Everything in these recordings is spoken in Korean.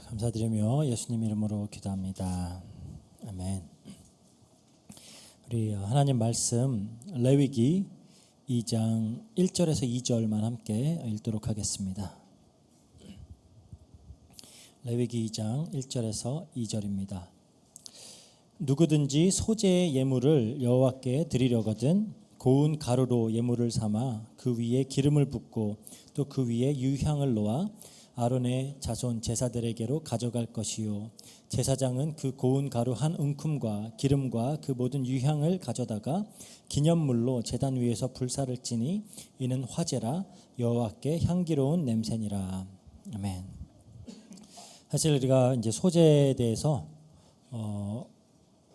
감사드리며 예수님 이름으로 기도합니다. 아멘. 우리 하나님 말씀 레위기 2장 1절에서 2절만 함께 읽도록 하겠습니다. 레위기 2장 1절에서 2절입니다. 누구든지 소재의 예물을 여호와께 드리려거든 고운 가루로 예물을 삼아 그 위에 기름을 붓고 또 그 위에 유향을 놓아 아론의 자손 제사들에게로 가져갈 것이요 제사장은 그 고운 가루 한 움큼과 기름과 그 모든 유향을 가져다가 기념물로 제단 위에서 불사를 찌니 이는 화제라 여호와께 향기로운 냄새니라. 아멘. 사실 우리가 이제 소재에 대해서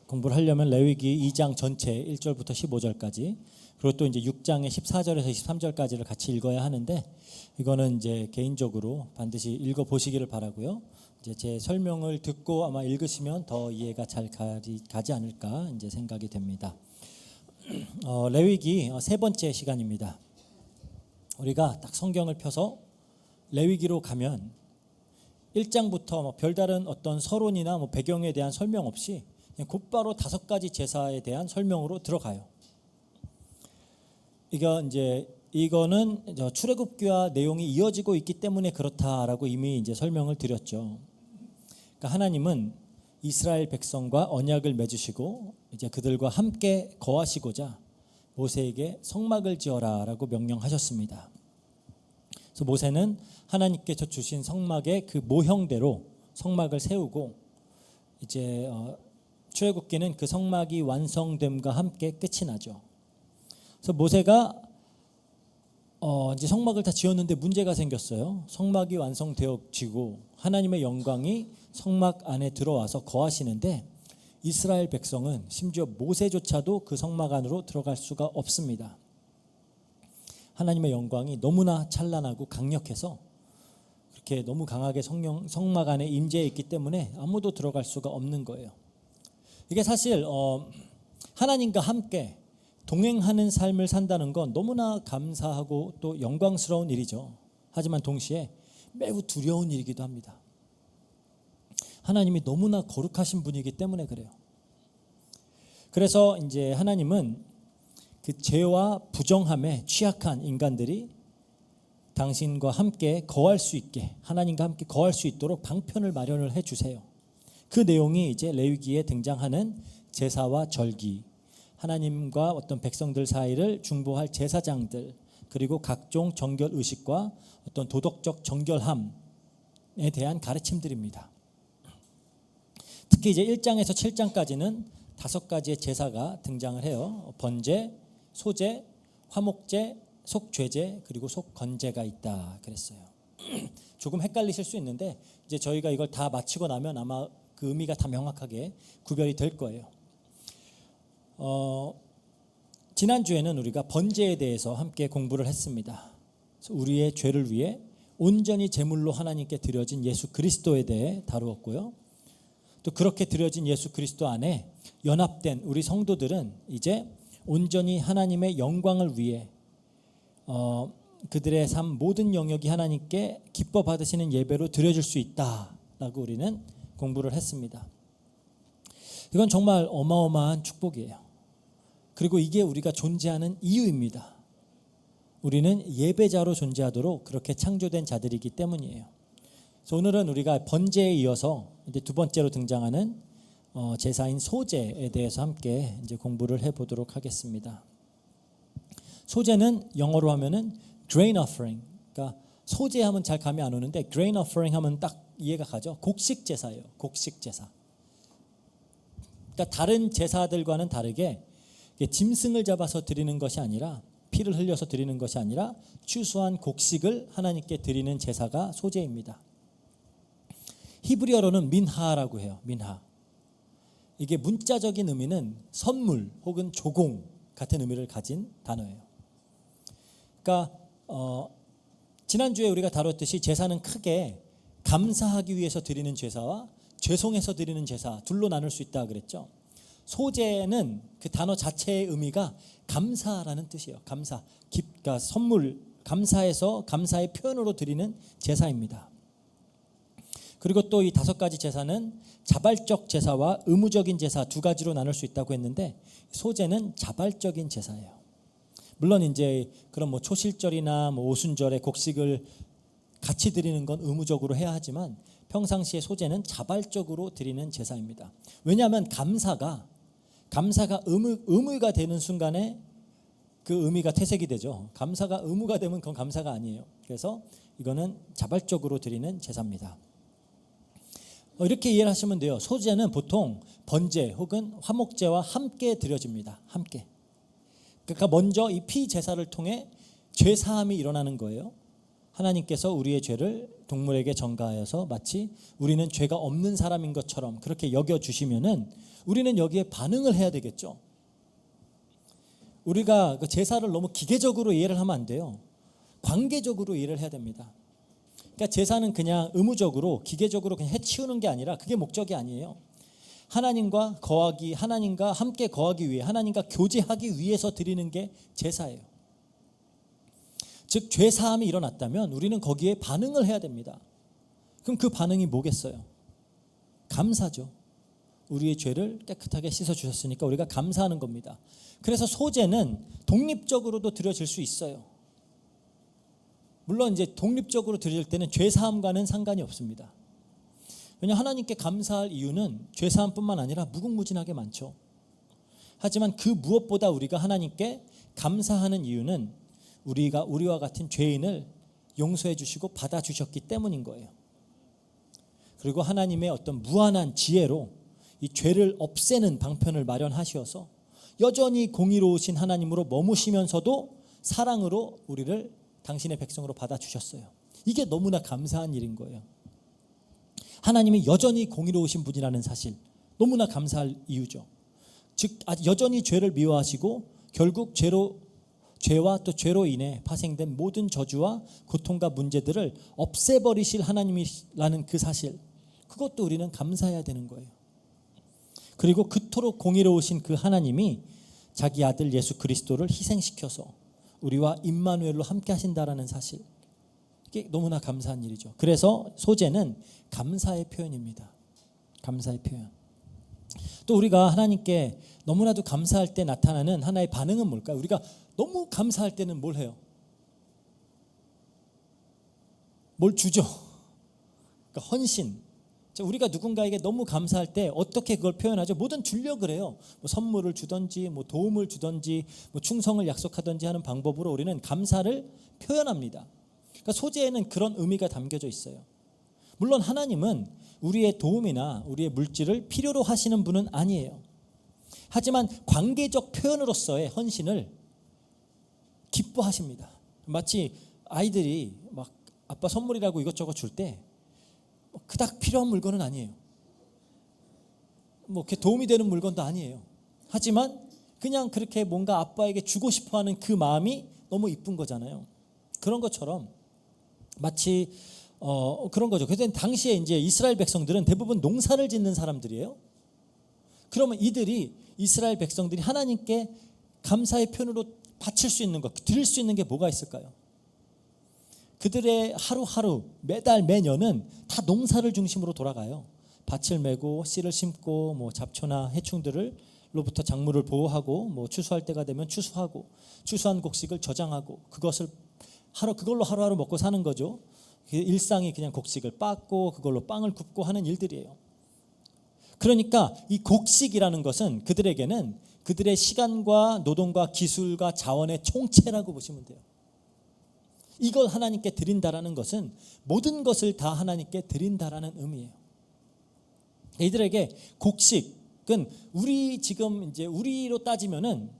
공부를 하려면 레위기 2장 전체 1절부터 15절까지 그리고 또 이제 6장의 14절에서 23절까지를 같이 읽어야 하는데 이거는 이제 개인적으로 반드시 읽어 보시기를 바라고요. 이제 제 설명을 듣고 아마 읽으시면 더 이해가 잘 가지 않을까 이제 생각이 됩니다. 레위기 세 번째 시간입니다. 우리가 딱 성경을 펴서 레위기로 가면 1장부터 별다른 어떤 서론이나 배경에 대한 설명 없이 그냥 곧바로 5가지 제사에 대한 설명으로 들어가요. 이거는 출애굽기와 내용이 이어지고 있기 때문에 그렇다라고 이미 이제 설명을 드렸죠. 그러니까 하나님은 이스라엘 백성과 언약을 맺으시고 이제 그들과 함께 거하시고자 모세에게 성막을 지어라라고 명령하셨습니다. 그래서 모세는 하나님께서 주신 성막의 그 모형대로 성막을 세우고 이제 출애굽기는 그 성막이 완성됨과 함께 끝이 나죠. 그래서 모세가 이제 성막을 다 지었는데 문제가 생겼어요. 성막이 완성되어지고 하나님의 영광이 성막 안에 들어와서 거하시는데 이스라엘 백성은 심지어 모세조차도 그 성막 안으로 들어갈 수가 없습니다. 하나님의 영광이 너무나 찬란하고 강력해서 그렇게 너무 강하게 성막 안에 임재해 있기 때문에 아무도 들어갈 수가 없는 거예요. 이게 사실 하나님과 함께 동행하는 삶을 산다는 건 너무나 감사하고 또 영광스러운 일이죠. 하지만 동시에 매우 두려운 일이기도 합니다. 하나님이 너무나 거룩하신 분이기 때문에 그래요. 그래서 이제 하나님은 그 죄와 부정함에 취약한 인간들이 당신과 함께 거할 수 있게 하나님과 함께 거할 수 있도록 방편을 마련을 해 주세요. 그 내용이 이제 레위기에 등장하는 제사와 절기, 하나님과 어떤 백성들 사이를 중보할 제사장들, 그리고 각종 정결 의식과 어떤 도덕적 정결함에 대한 가르침들입니다. 특히 이제 1장에서 7장까지는 5가지의 제사가 등장을 해요. 번제, 소제, 화목제, 속죄제, 그리고 속건제가 있다 그랬어요. 조금 헷갈리실 수 있는데 이제 저희가 이걸 다 마치고 나면 아마 그 의미가 다 명확하게 구별이 될 거예요. 지난주에는 우리가 번제에 대해서 함께 공부를 했습니다. 우리의 죄를 위해 온전히 제물로 하나님께 드려진 예수 그리스도에 대해 다루었고요. 또 그렇게 드려진 예수 그리스도 안에 연합된 우리 성도들은 이제 온전히 하나님의 영광을 위해 그들의 삶 모든 영역이 하나님께 기뻐 받으시는 예배로 드려질 수 있다라고 우리는 공부를 했습니다. 이건 정말 어마어마한 축복이에요. 그리고 이게 우리가 존재하는 이유입니다. 우리는 예배자로 존재하도록 그렇게 창조된 자들이기 때문이에요. 그래서 오늘은 우리가 번제에 이어서 이제 두 번째로 등장하는 제사인 소제에 대해서 함께 이제 공부를 해보도록 하겠습니다. 소제는 영어로 하면은 grain offering. 그러니까 소제하면 잘 감이 안 오는데 grain offering 하면 딱 이해가 가죠. 곡식 제사예요. 곡식 제사. 그러니까 다른 제사들과는 다르게 짐승을 잡아서 드리는 것이 아니라 피를 흘려서 드리는 것이 아니라 추수한 곡식을 하나님께 드리는 제사가 소제입니다. 히브리어로는 민하라고 해요. 민하. 이게 문자적인 의미는 선물 혹은 조공 같은 의미를 가진 단어예요. 그러니까 지난주에 우리가 다뤘듯이 제사는 크게 감사하기 위해서 드리는 제사와 죄송해서 드리는 제사 둘로 나눌 수 있다 그랬죠. 소제는 그 단어 자체의 의미가 감사라는 뜻이에요. 감사, 그러니까 선물, 감사해서 감사의 표현으로 드리는 제사입니다. 그리고 또 이 5가지 제사는 자발적 제사와 의무적인 제사 두 가지로 나눌 수 있다고 했는데, 소제는 자발적인 제사예요. 물론 이제 그런 뭐 초실절이나 뭐 오순절에 곡식을 같이 드리는 건 의무적으로 해야 하지만 평상시에 소제는 자발적으로 드리는 제사입니다. 왜냐하면 감사가 의무가 되는 순간에 그 의미가 퇴색이 되죠. 감사가 의무가 되면 그건 감사가 아니에요. 그래서 이거는 자발적으로 드리는 제사입니다. 이렇게 이해를 하시면 돼요. 소제는 보통 번제 혹은 화목제와 함께 드려집니다. 함께. 그러니까 먼저 이 피 제사를 통해 죄 사함이 일어나는 거예요. 하나님께서 우리의 죄를 동물에게 전가하여서 마치 우리는 죄가 없는 사람인 것처럼 그렇게 여겨주시면은 우리는 여기에 반응을 해야 되겠죠. 우리가 그 제사를 너무 기계적으로 이해를 하면 안 돼요. 관계적으로 이해를 해야 됩니다. 그러니까 제사는 그냥 의무적으로 기계적으로 그냥 해치우는 게 아니라 그게 목적이 아니에요. 하나님과 함께 거하기 위해, 하나님과 교제하기 위해서 드리는 게 제사예요. 즉 죄 사함이 일어났다면 우리는 거기에 반응을 해야 됩니다. 그럼 그 반응이 뭐겠어요? 감사죠. 우리의 죄를 깨끗하게 씻어주셨으니까 우리가 감사하는 겁니다. 그래서 소제는 독립적으로도 드려질 수 있어요. 물론 이제 독립적으로 드릴 때는 죄사함과는 상관이 없습니다. 왜냐하면 하나님께 감사할 이유는 죄사함뿐만 아니라 무궁무진하게 많죠. 하지만 그 무엇보다 우리가 하나님께 감사하는 이유는 우리와 같은 죄인을 용서해 주시고 받아주셨기 때문인 거예요. 그리고 하나님의 어떤 무한한 지혜로 이 죄를 없애는 방편을 마련하셔서 여전히 공의로우신 하나님으로 머무시면서도 사랑으로 우리를 당신의 백성으로 받아주셨어요. 이게 너무나 감사한 일인 거예요. 하나님이 여전히 공의로우신 분이라는 사실, 너무나 감사할 이유죠. 즉 여전히 죄를 미워하시고 결국 죄와 또 죄로 인해 파생된 모든 저주와 고통과 문제들을 없애버리실 하나님이라는 그 사실, 그것도 우리는 감사해야 되는 거예요. 그리고 그토록 공의로우신 그 하나님이 자기 아들 예수 그리스도를 희생시켜서 우리와 임마누엘로 함께 하신다라는 사실, 이게 너무나 감사한 일이죠. 그래서 소제는 감사의 표현입니다. 감사의 표현. 또 우리가 하나님께 너무나도 감사할 때 나타나는 하나의 반응은 뭘까요? 우리가 너무 감사할 때는 뭘 해요? 뭘 주죠? 그러니까 헌신. 우리가 누군가에게 너무 감사할 때 어떻게 그걸 표현하죠? 뭐든 주려고 그래요. 뭐 선물을 주든지 뭐 도움을 주든지 뭐 충성을 약속하든지 하는 방법으로 우리는 감사를 표현합니다. 그러니까 소제에는 그런 의미가 담겨져 있어요. 물론 하나님은 우리의 도움이나 우리의 물질을 필요로 하시는 분은 아니에요. 하지만 관계적 표현으로서의 헌신을 기뻐하십니다. 마치 아이들이 막 아빠 선물이라고 이것저것 줄 때 그닥 필요한 물건은 아니에요. 뭐 이렇게 도움이 되는 물건도 아니에요. 하지만 그냥 그렇게 뭔가 아빠에게 주고 싶어하는 그 마음이 너무 이쁜 거잖아요. 그런 것처럼 마치 그런 거죠. 그때 당시에 이제 이스라엘 백성들은 대부분 농사를 짓는 사람들이에요. 그러면 이스라엘 백성들이 하나님께 감사의 표현으로 바칠 수 있는 것, 드릴 수 있는 게 뭐가 있을까요? 그들의 하루하루, 매달, 매년은 다 농사를 중심으로 돌아가요. 밭을 메고 씨를 심고 뭐 잡초나 해충들로부터 작물을 보호하고 뭐 추수할 때가 되면 추수하고 추수한 곡식을 저장하고 그걸로 하루하루 먹고 사는 거죠. 일상이 그냥 곡식을 빻고 그걸로 빵을 굽고 하는 일들이에요. 그러니까 이 곡식이라는 것은 그들에게는 그들의 시간과 노동과 기술과 자원의 총체라고 보시면 돼요. 이걸 하나님께 드린다라는 것은 모든 것을 다 하나님께 드린다라는 의미예요. 이들에게 곡식은 우리로 따지면은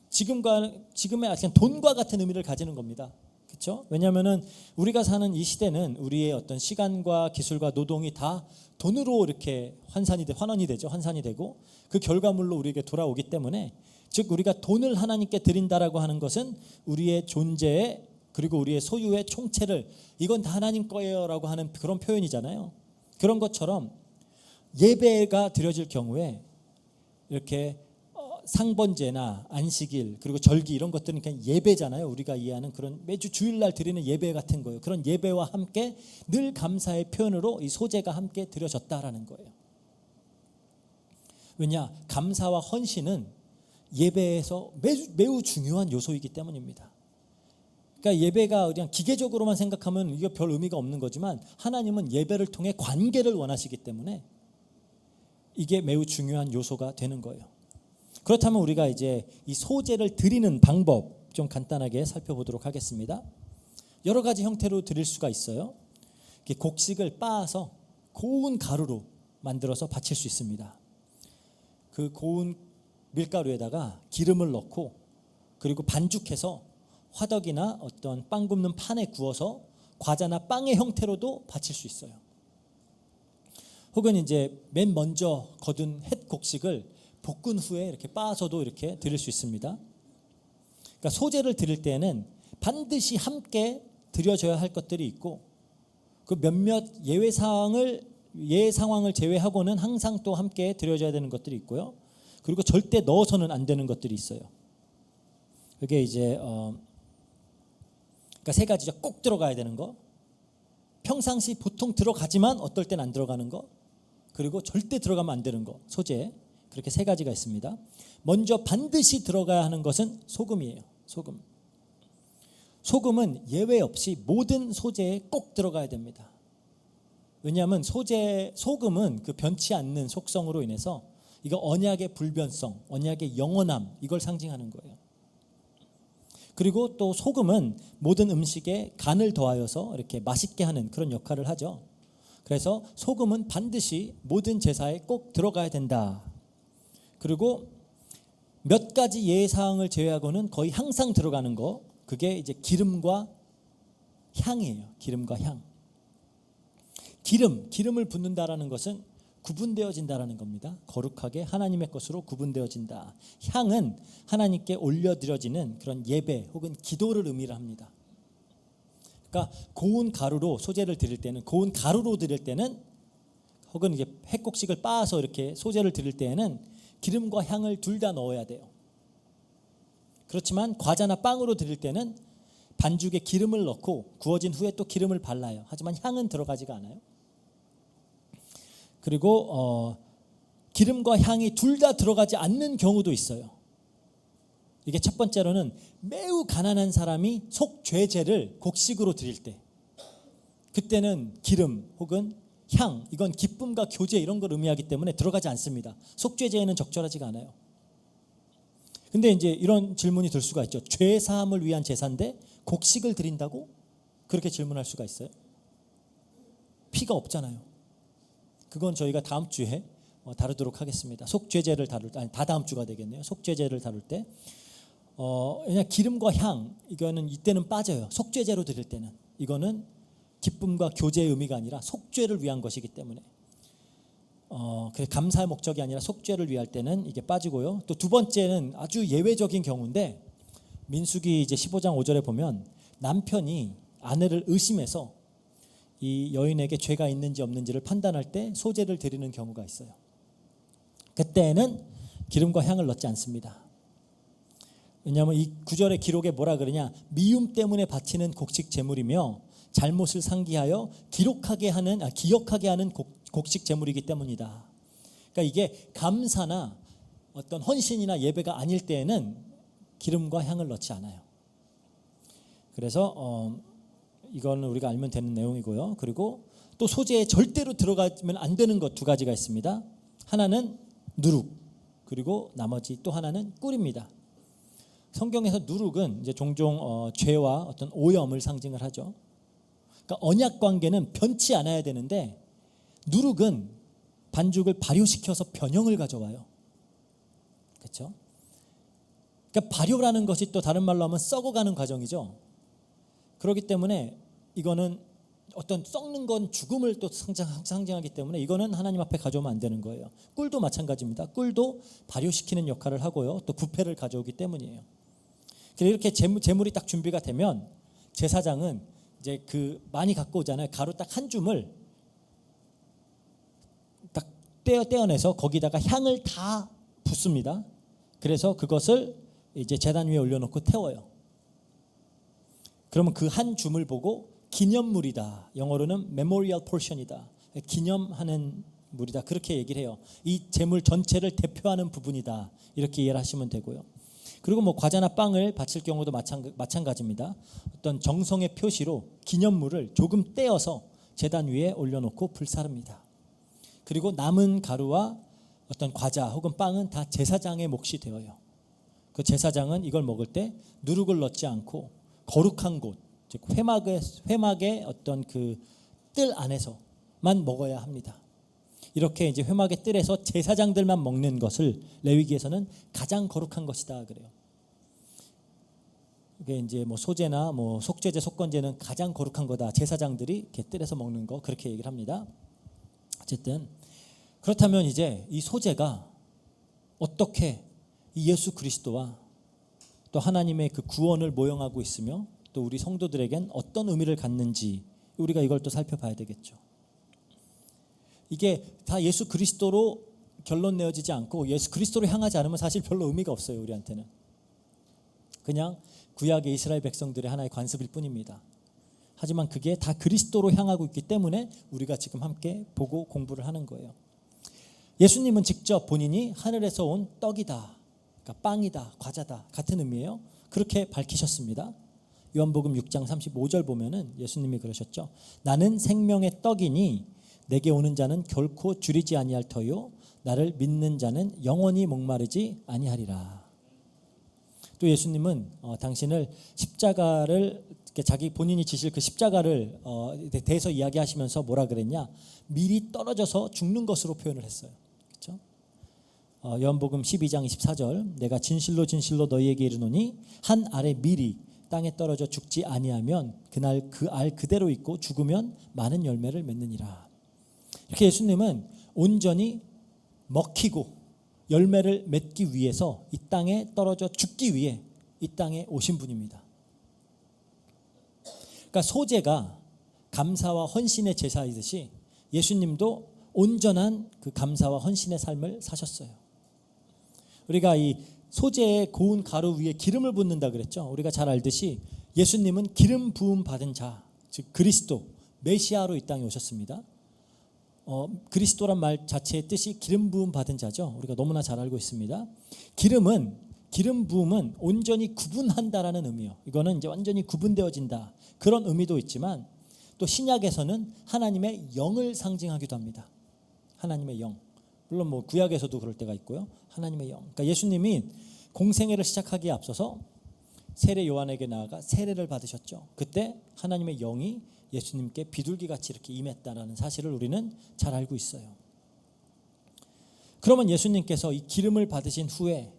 지금의 그냥 돈과 같은 의미를 가지는 겁니다. 그렇죠? 왜냐하면은 우리가 사는 이 시대는 우리의 어떤 시간과 기술과 노동이 다 돈으로 이렇게 환산이 되고 그 결과물로 우리에게 돌아오기 때문에, 즉 우리가 돈을 하나님께 드린다라고 하는 것은 우리의 존재의 그리고 우리의 소유의 총체를 이건 다 하나님 거예요라고 하는 그런 표현이잖아요. 그런 것처럼 예배가 드려질 경우에 이렇게 상번제나 안식일 그리고 절기 이런 것들은 그냥 예배잖아요. 우리가 이해하는 그런 매주 주일날 드리는 예배 같은 거예요. 그런 예배와 함께 늘 감사의 표현으로 이 소제가 함께 드려졌다라는 거예요. 왜냐? 감사와 헌신은 예배에서 매우 중요한 요소이기 때문입니다. 그러니까 예배가 그냥 기계적으로만 생각하면 이게 별 의미가 없는 거지만 하나님은 예배를 통해 관계를 원하시기 때문에 이게 매우 중요한 요소가 되는 거예요. 그렇다면 우리가 이제 이 소제를 드리는 방법 좀 간단하게 살펴보도록 하겠습니다. 여러 가지 형태로 드릴 수가 있어요. 곡식을 빻아서 고운 가루로 만들어서 바칠 수 있습니다. 그 고운 밀가루에다가 기름을 넣고 그리고 반죽해서 화덕이나 어떤 빵 굽는 판에 구워서 과자나 빵의 형태로도 바칠 수 있어요. 혹은 이제 맨 먼저 거둔 햇 곡식을 볶은 후에 이렇게 빻아서도 이렇게 드릴 수 있습니다. 그러니까 소제를 드릴 때에는 반드시 함께 드려져야 할 것들이 있고 그 몇몇 예외 상황을 제외하고는 항상 또 함께 드려져야 되는 것들이 있고요. 그리고 절대 넣어서는 안 되는 것들이 있어요. 그게 이제 그러니까 세 가지죠. 꼭 들어가야 되는 거, 평상시 보통 들어가지만 어떨 땐 안 들어가는 거, 그리고 절대 들어가면 안 되는 거, 소제. 그렇게 세 가지가 있습니다. 먼저 반드시 들어가야 하는 것은 소금이에요. 소금. 소금은 예외 없이 모든 소제에 꼭 들어가야 됩니다. 왜냐하면 소금은 그 변치 않는 속성으로 인해서 이거 언약의 불변성, 언약의 영원함 이걸 상징하는 거예요. 그리고 또 소금은 모든 음식에 간을 더하여서 이렇게 맛있게 하는 그런 역할을 하죠. 그래서 소금은 반드시 모든 제사에 꼭 들어가야 된다. 그리고 몇 가지 예사항을 제외하고는 거의 항상 들어가는 거, 그게 이제 기름과 향이에요. 기름과 향. 기름을 붓는다라는 것은 구분되어진다라는 겁니다. 거룩하게 하나님의 것으로 구분되어진다. 향은 하나님께 올려드려지는 그런 예배 혹은 기도를 의미를 합니다. 그러니까 고운 가루로 소제를 드릴 때는, 고운 가루로 드릴 때는, 혹은 이제 햇곡식을 빻아서 이렇게 소제를 드릴 때에는 기름과 향을 둘 다 넣어야 돼요. 그렇지만 과자나 빵으로 드릴 때는 반죽에 기름을 넣고 구워진 후에 또 기름을 발라요. 하지만 향은 들어가지가 않아요. 그리고 기름과 향이 둘 다 들어가지 않는 경우도 있어요. 이게 첫 번째로는 매우 가난한 사람이 속죄제를 곡식으로 드릴 때, 그때는 기름 혹은 향, 이건 기쁨과 교제 이런 걸 의미하기 때문에 들어가지 않습니다. 속죄제에는 적절하지가 않아요. 근데 이제 이런 질문이 들 수가 있죠. 죄 사함을 위한 제사인데 곡식을 드린다고? 그렇게 질문할 수가 있어요. 피가 없잖아요. 그건 저희가 다음 주에 다루도록 하겠습니다. 속죄제를 다룰 때, 아니 다 다음 주가 되겠네요. 속죄제를 다룰 때 그냥 기름과 향, 이거는 이때는 빠져요. 속죄제로 드릴 때는 이거는 기쁨과 교제의 의미가 아니라 속죄를 위한 것이기 때문에 감사의 목적이 아니라 속죄를 위할 때는 이게 빠지고요. 또 두 번째는 아주 예외적인 경우인데, 민수기 이제 15장 5절에 보면 남편이 아내를 의심해서 이 여인에게 죄가 있는지 없는지를 판단할 때 소제를 드리는 경우가 있어요. 그때는 기름과 향을 넣지 않습니다. 왜냐하면 이 구절의 기록에 뭐라 그러냐, 미움 때문에 바치는 곡식 제물이며 잘못을 상기하여 기억하게 하는 곡식 제물이기 때문이다. 그러니까 이게 감사나 어떤 헌신이나 예배가 아닐 때에는 기름과 향을 넣지 않아요. 그래서 이거는 우리가 알면 되는 내용이고요. 그리고 또 소제에 절대로 들어가면 안 되는 것 두 가지가 있습니다. 하나는 누룩, 그리고 나머지 또 하나는 꿀입니다. 성경에서 누룩은 이제 종종 죄와 어떤 오염을 상징을 하죠. 그러니까 언약 관계는 변치 않아야 되는데 누룩은 반죽을 발효시켜서 변형을 가져와요. 그렇죠? 그러니까 발효라는 것이 또 다른 말로 하면 썩어가는 과정이죠. 그렇기 때문에 이거는 어떤 썩는 건 죽음을 또 상징하기 때문에 이거는 하나님 앞에 가져오면 안 되는 거예요. 꿀도 마찬가지입니다. 꿀도 발효시키는 역할을 하고요. 또 부패를 가져오기 때문이에요. 그래서 이렇게 제물이 딱 준비가 되면 제사장은 이제 그 많이 갖고 오잖아요. 가루 딱 한 줌을 딱 떼어내서 거기다가 향을 다 붓습니다. 그래서 그것을 이제 제단 위에 올려놓고 태워요. 그러면 그 한 줌을 보고 기념물이다. 영어로는 memorial portion이다. 기념하는 물이다. 그렇게 얘기를 해요. 이 제물 전체를 대표하는 부분이다. 이렇게 이해를 하시면 되고요. 그리고 뭐 과자나 빵을 바칠 경우도 마찬가지입니다. 어떤 정성의 표시로 기념물을 조금 떼어서 제단 위에 올려놓고 불사릅니다. 그리고 남은 가루와 어떤 과자 혹은 빵은 다 제사장의 몫이 되어요. 그 제사장은 이걸 먹을 때 누룩을 넣지 않고 거룩한 곳, 즉 회막의 어떤 그 뜰 안에서만 먹어야 합니다. 이렇게 이제 회막의 뜰에서 제사장들만 먹는 것을 레위기에서는 가장 거룩한 것이다 그래요. 이게 이제 뭐 소제나 뭐 속죄제, 속건제는 가장 거룩한 거다. 제사장들이 이렇게 뜰에서 먹는 거 그렇게 얘기를 합니다. 어쨌든 그렇다면 이제 이 소제가 어떻게 이 예수 그리스도와 또 하나님의 그 구원을 모형하고 있으며 또 우리 성도들에겐 어떤 의미를 갖는지 우리가 이걸 또 살펴봐야 되겠죠. 이게 다 예수 그리스도로 결론 내어지지 않고 예수 그리스도로 향하지 않으면 사실 별로 의미가 없어요. 우리한테는 그냥 구약의 이스라엘 백성들의 하나의 관습일 뿐입니다. 하지만 그게 다 그리스도로 향하고 있기 때문에 우리가 지금 함께 보고 공부를 하는 거예요. 예수님은 직접 본인이 하늘에서 온 떡이다, 그러니까 빵이다, 과자다 같은 의미예요. 그렇게 밝히셨습니다. 요한복음 6장 35절 보면은 예수님이 그러셨죠. 나는 생명의 떡이니 내게 오는 자는 결코 줄이지 아니할 터요 나를 믿는 자는 영원히 목마르지 아니하리라. 또 예수님은 당신을 십자가를 자기 본인이 지실 그 십자가를 대해서 이야기하시면서 뭐라 그랬냐? 미리 떨어져서 죽는 것으로 표현을 했어요. 그렇죠? 요한복음 12장 24절 내가 진실로 진실로 너희에게 이르노니 한 알의 밀이 땅에 떨어져 죽지 아니하면 그날 그 알 그대로 있고 죽으면 많은 열매를 맺느니라. 이렇게 예수님은 온전히 먹히고 열매를 맺기 위해서 이 땅에 떨어져 죽기 위해 이 땅에 오신 분입니다. 그러니까 소제가 감사와 헌신의 제사이듯이 예수님도 온전한 그 감사와 헌신의 삶을 사셨어요. 우리가 이 소제의 고운 가루 위에 기름을 붓는다 그랬죠. 우리가 잘 알듯이 예수님은 기름 부음 받은 자, 즉 그리스도, 메시아로 이 땅에 오셨습니다. 그리스도란 말 자체의 뜻이 기름 부음 받은 자죠. 우리가 너무나 잘 알고 있습니다. 기름 부음은 온전히 구분한다라는 의미요. 이거는 이제 완전히 구분되어진다 그런 의미도 있지만 또 신약에서는 하나님의 영을 상징하기도 합니다. 하나님의 영. 물론 뭐 구약에서도 그럴 때가 있고요. 하나님의 영. 그러니까 예수님이 공생애를 시작하기에 앞서서 세례 요한에게 나아가 세례를 받으셨죠. 그때 하나님의 영이 예수님께 비둘기같이 이렇게 임했다라는 사실을 우리는 잘 알고 있어요. 그러면 예수님께서 이 기름을 받으신 후에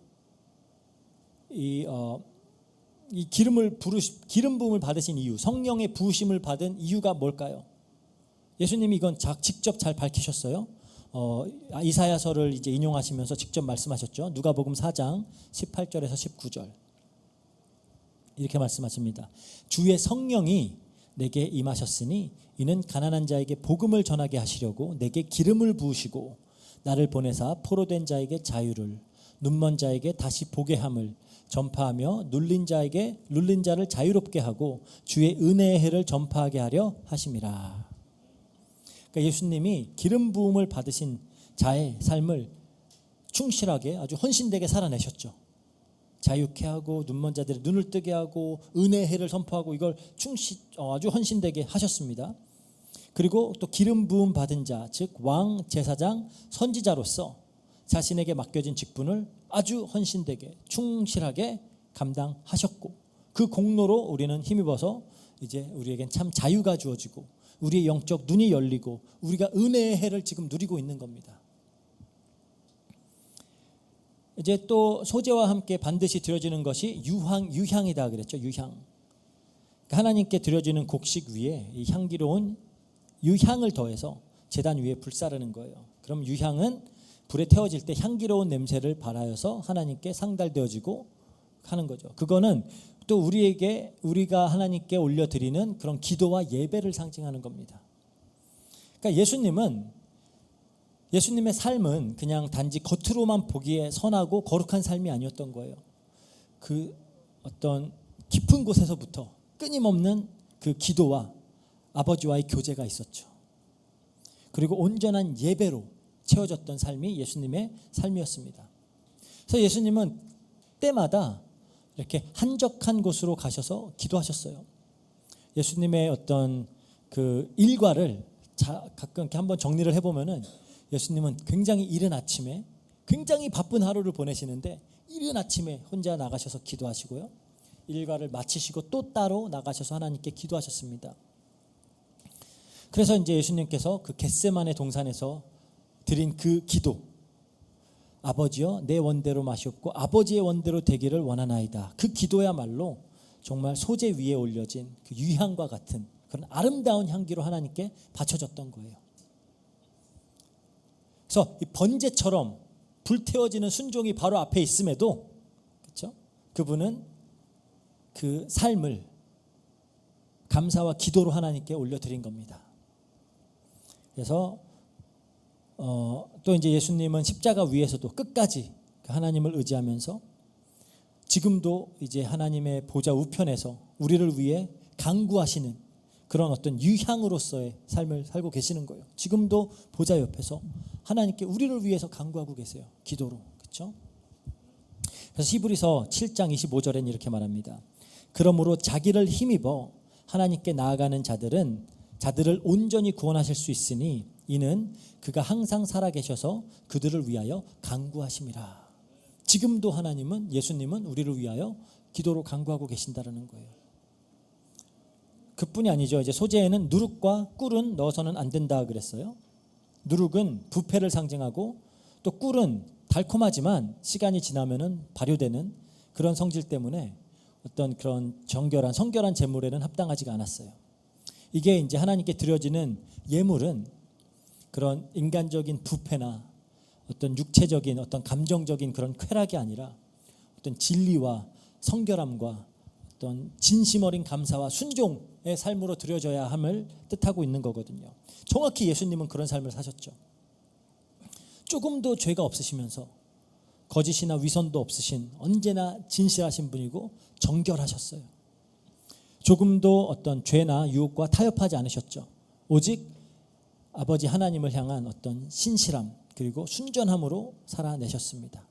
이 기름 부음을 받으신 이유, 성령의 부으심을 받은 이유가 뭘까요? 예수님이 이건 직접 잘 밝히셨어요. 이사야서를 이제 인용하시면서 직접 말씀하셨죠. 누가복음 4장 18절에서 19절 이렇게 말씀하십니다. 주의 성령이 내게 임하셨으니 이는 가난한 자에게 복음을 전하게 하시려고 내게 기름을 부으시고 나를 보내사 포로된 자에게 자유를 눈먼 자에게 다시 보게 함을 전파하며 눌린 자를 자유롭게 하고 주의 은혜의 해를 전파하게 하려 하심이라. 그러니까 예수님이 기름 부음을 받으신 자의 삶을 충실하게 아주 헌신되게 살아내셨죠. 자유케 하고 눈먼 자들의 눈을 뜨게 하고 은혜의 해를 선포하고 이걸 아주 헌신되게 하셨습니다. 그리고 또 기름 부음 받은 자, 즉 왕, 제사장, 선지자로서 자신에게 맡겨진 직분을 아주 헌신되게 충실하게 감당하셨고 그 공로로 우리는 힘입어서 이제 우리에겐 참 자유가 주어지고 우리의 영적 눈이 열리고 우리가 은혜의 해를 지금 누리고 있는 겁니다. 이제 또 소제와 함께 반드시 드려지는 것이 유향이다 그랬죠. 유향. 그러니까 하나님께 드려지는 곡식 위에 이 향기로운 유향을 더해서 제단 위에 불사르는 거예요. 그럼 유향은 불에 태워질 때 향기로운 냄새를 발하여서 하나님께 상달되어지고 하는 거죠. 그거는 또 우리가 하나님께 올려드리는 그런 기도와 예배를 상징하는 겁니다. 그러니까 예수님은 예수님의 삶은 그냥 단지 겉으로만 보기에 선하고 거룩한 삶이 아니었던 거예요. 그 어떤 깊은 곳에서부터 끊임없는 그 기도와 아버지와의 교제가 있었죠. 그리고 온전한 예배로 채워졌던 삶이 예수님의 삶이었습니다. 그래서 예수님은 때마다 이렇게 한적한 곳으로 가셔서 기도하셨어요. 예수님의 어떤 그 일과를 가끔 이렇게 한번 정리를 해보면은 예수님은 굉장히 이른 아침에 굉장히 바쁜 하루를 보내시는데 이른 아침에 혼자 나가셔서 기도하시고요. 일과를 마치시고 또 따로 나가셔서 하나님께 기도하셨습니다. 그래서 이제 예수님께서 그 겟세마네 동산에서 드린 그 기도, 아버지여 내 원대로 마시옵고 아버지의 원대로 되기를 원하나이다. 그 기도야말로 정말 소재 위에 올려진 그 유향과 같은 그런 아름다운 향기로 하나님께 바쳐졌던 거예요. 그래서 이 번제처럼 불태워지는 순종이 바로 앞에 있음에도, 그렇죠? 그분은 그 삶을 감사와 기도로 하나님께 올려드린 겁니다. 그래서 또 이제 예수님은 십자가 위에서도 끝까지 하나님을 의지하면서 지금도 이제 하나님의 보좌 우편에서 우리를 위해 간구하시는 그런 어떤 유향으로서의 삶을 살고 계시는 거예요. 지금도 보좌 옆에서 하나님께 우리를 위해서 간구하고 계세요. 기도로. 그렇죠? 그래서 히브리서 7장 25절에는 이렇게 말합니다. 그러므로 자기를 힘입어 하나님께 나아가는 자들을 온전히 구원하실 수 있으니 이는 그가 항상 살아계셔서 그들을 위하여 간구하심이라. 지금도 하나님은, 예수님은 우리를 위하여 기도로 간구하고 계신다라는 거예요. 그뿐이 아니죠. 이제 소재에는 누룩과 꿀은 넣어서는 안 된다 그랬어요. 누룩은 부패를 상징하고 또 꿀은 달콤하지만 시간이 지나면은 발효되는 그런 성질 때문에 어떤 그런 성결한 제물에는 합당하지가 않았어요. 이게 이제 하나님께 드려지는 예물은 그런 인간적인 부패나 어떤 육체적인 어떤 감정적인 그런 쾌락이 아니라 어떤 진리와 성결함과 어떤 진심 어린 감사와 순종의 삶으로 드려져야 함을 뜻하고 있는 거거든요. 정확히 예수님은 그런 삶을 사셨죠. 조금도 죄가 없으시면서 거짓이나 위선도 없으신 언제나 진실하신 분이고 정결하셨어요. 조금도 어떤 죄나 유혹과 타협하지 않으셨죠. 오직 아버지 하나님을 향한 어떤 신실함 그리고 순전함으로 살아내셨습니다.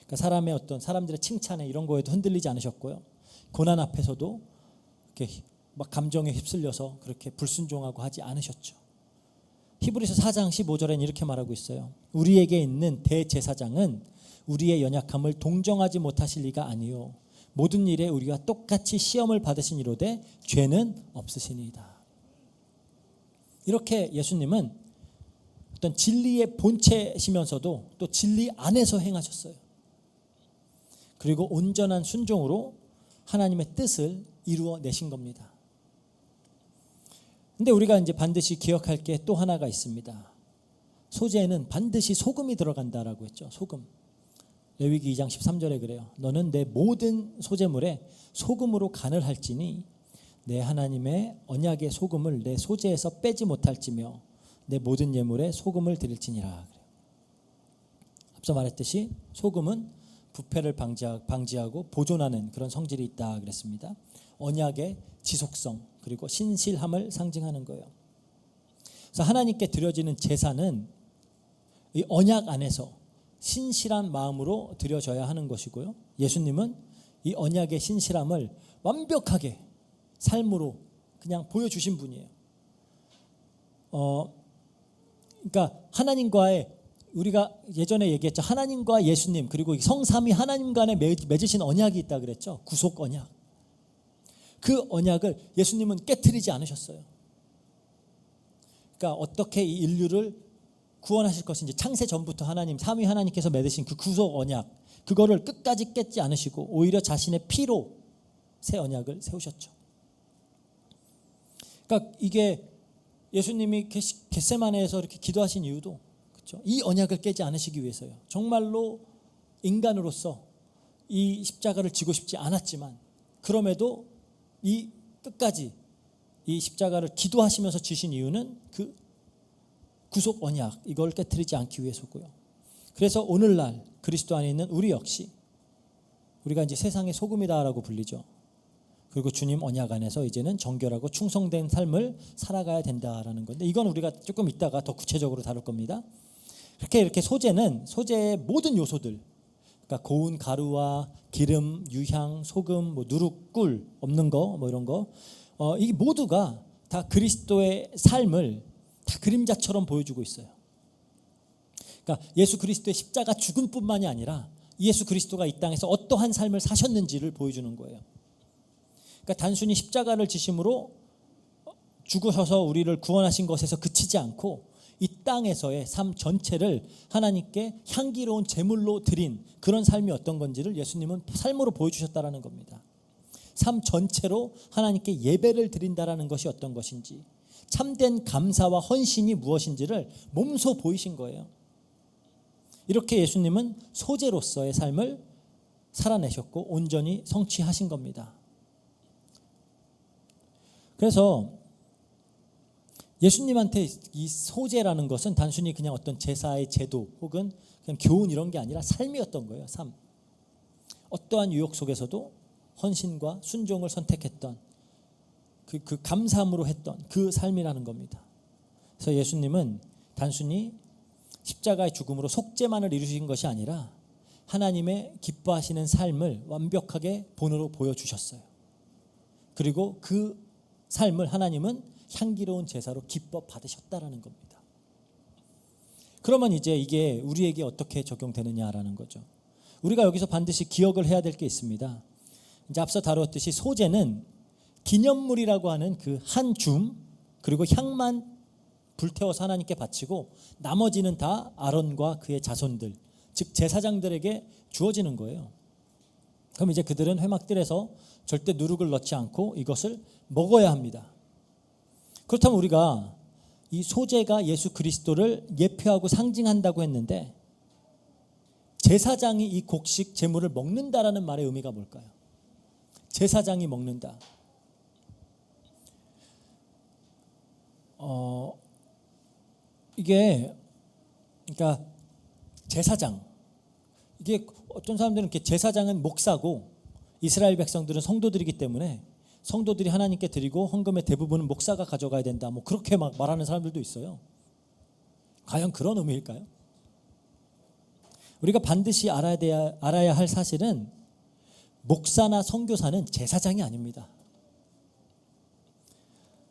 그러니까 사람들의 칭찬에 이런 거에도 흔들리지 않으셨고요. 고난 앞에서도 이렇게 막 감정에 휩쓸려서 그렇게 불순종하고 하지 않으셨죠. 히브리서 4장 15절에는 이렇게 말하고 있어요. 우리에게 있는 대제사장은 우리의 연약함을 동정하지 못하실 리가 아니요 모든 일에 우리와 똑같이 시험을 받으신 이로되 죄는 없으시니이다. 이렇게 예수님은 어떤 진리의 본체시면서도 또 진리 안에서 행하셨어요. 그리고 온전한 순종으로 하나님의 뜻을 이루어내신 겁니다. 근데 우리가 이제 반드시 기억할 게 또 하나가 있습니다. 소재에는 반드시 소금이 들어간다라고 했죠. 소금. 레위기 2장 13절에 그래요. 너는 내 모든 소재물에 소금으로 간을 할지니 내 하나님의 언약의 소금을 내 소재에서 빼지 못할지며 내 모든 예물에 소금을 드릴지니라. 그래요. 앞서 말했듯이 소금은 부패를 방지하고 보존하는 그런 성질이 있다 그랬습니다. 언약의 지속성 그리고 신실함을 상징하는 거예요. 그래서 하나님께 드려지는 제사는 이 언약 안에서 신실한 마음으로 드려져야 하는 것이고요. 예수님은 이 언약의 신실함을 완벽하게 삶으로 그냥 보여주신 분이에요. 그러니까 하나님과의 우리가 예전에 얘기했죠. 하나님과 예수님 그리고 성삼위 하나님 간에 맺으신 언약이 있다 그랬죠. 구속 언약. 그 언약을 예수님은 깨트리지 않으셨어요. 그러니까 어떻게 이 인류를 구원하실 것인지 창세 전부터 삼위 하나님께서 맺으신 그 구속 언약 그거를 끝까지 깼지 않으시고 오히려 자신의 피로 새 언약을 세우셨죠. 그러니까 이게 예수님이 겟세마네에서 이렇게 기도하신 이유도 그렇죠? 이 언약을 깨지 않으시기 위해서요. 정말로 인간으로서 이 십자가를 지고 싶지 않았지만 그럼에도 끝까지 이 십자가를 기도하시면서 지신 이유는 그 구속 언약 이걸 깨트리지 않기 위해서고요. 그래서 오늘날 그리스도 안에 있는 우리 역시 우리가 이제 세상의 소금이다라고 불리죠. 그리고 주님 언약 안에서 이제는 정결하고 충성된 삶을 살아가야 된다라는 건데, 이건 우리가 조금 이따가 더 구체적으로 다룰 겁니다. 이렇게 소재의 모든 요소들, 그러니까 고운 가루와 기름, 유향, 소금, 누룩, 꿀 없는 거 이런 거, 이 모두가 다 그리스도의 삶을 다 그림자처럼 보여주고 있어요. 그러니까 예수 그리스도의 십자가 죽음뿐만이 아니라 예수 그리스도가 이 땅에서 어떠한 삶을 사셨는지를 보여주는 거예요. 그러니까 단순히 십자가를 지심으로 죽으셔서 우리를 구원하신 것에서 그치지 않고 이 땅에서의 삶 전체를 하나님께 향기로운 제물로 드린 그런 삶이 어떤 건지를 예수님은 삶으로 보여주셨다라는 겁니다. 삶 전체로 하나님께 예배를 드린다라는 것이 어떤 것인지, 참된 감사와 헌신이 무엇인지를 몸소 보이신 거예요. 이렇게 예수님은 소재로서의 삶을 살아내셨고 온전히 성취하신 겁니다. 그래서 예수님한테 이 소재라는 것은 단순히 그냥 어떤 제사의 제도 혹은 그냥 교훈 이런 게 아니라 삶이었던 거예요. 삶. 어떠한 유혹 속에서도 헌신과 순종을 선택했던 그 감사함으로 했던 그 삶이라는 겁니다. 그래서 예수님은 단순히 십자가의 죽음으로 속죄만을 이루신 것이 아니라 하나님의 기뻐하시는 삶을 완벽하게 본으로 보여주셨어요. 그리고 그 삶을 하나님은 향기로운 제사로 기뻐 받으셨다라는 겁니다. 그러면 이제 이게 우리에게 어떻게 적용되느냐라는 거죠. 우리가 여기서 반드시 기억을 해야 될 게 있습니다. 이제 앞서 다루었듯이 소재는 기념물이라고 하는 그 한 줌, 그리고 향만 불태워서 하나님께 바치고 나머지는 다 아론과 그의 자손들, 즉 제사장들에게 주어지는 거예요. 그럼 이제 그들은 회막들에서 절대 누룩을 넣지 않고 이것을 먹어야 합니다. 그렇다면 우리가 이 소재가 예수 그리스도를 예표하고 상징한다고 했는데, 제사장이 이 곡식 제물을 먹는다라는 말의 의미가 뭘까요? 제사장이 먹는다. 이게 그러니까 제사장, 이게 어떤 사람들은 이렇게 제사장은 목사고 이스라엘 백성들은 성도들이기 때문에 성도들이 하나님께 드리고 헌금의 대부분은 목사가 가져가야 된다, 그렇게 막 말하는 사람들도 있어요. 과연 그런 의미일까요? 우리가 반드시 알아야 할 사실은 목사나 선교사는 제사장이 아닙니다.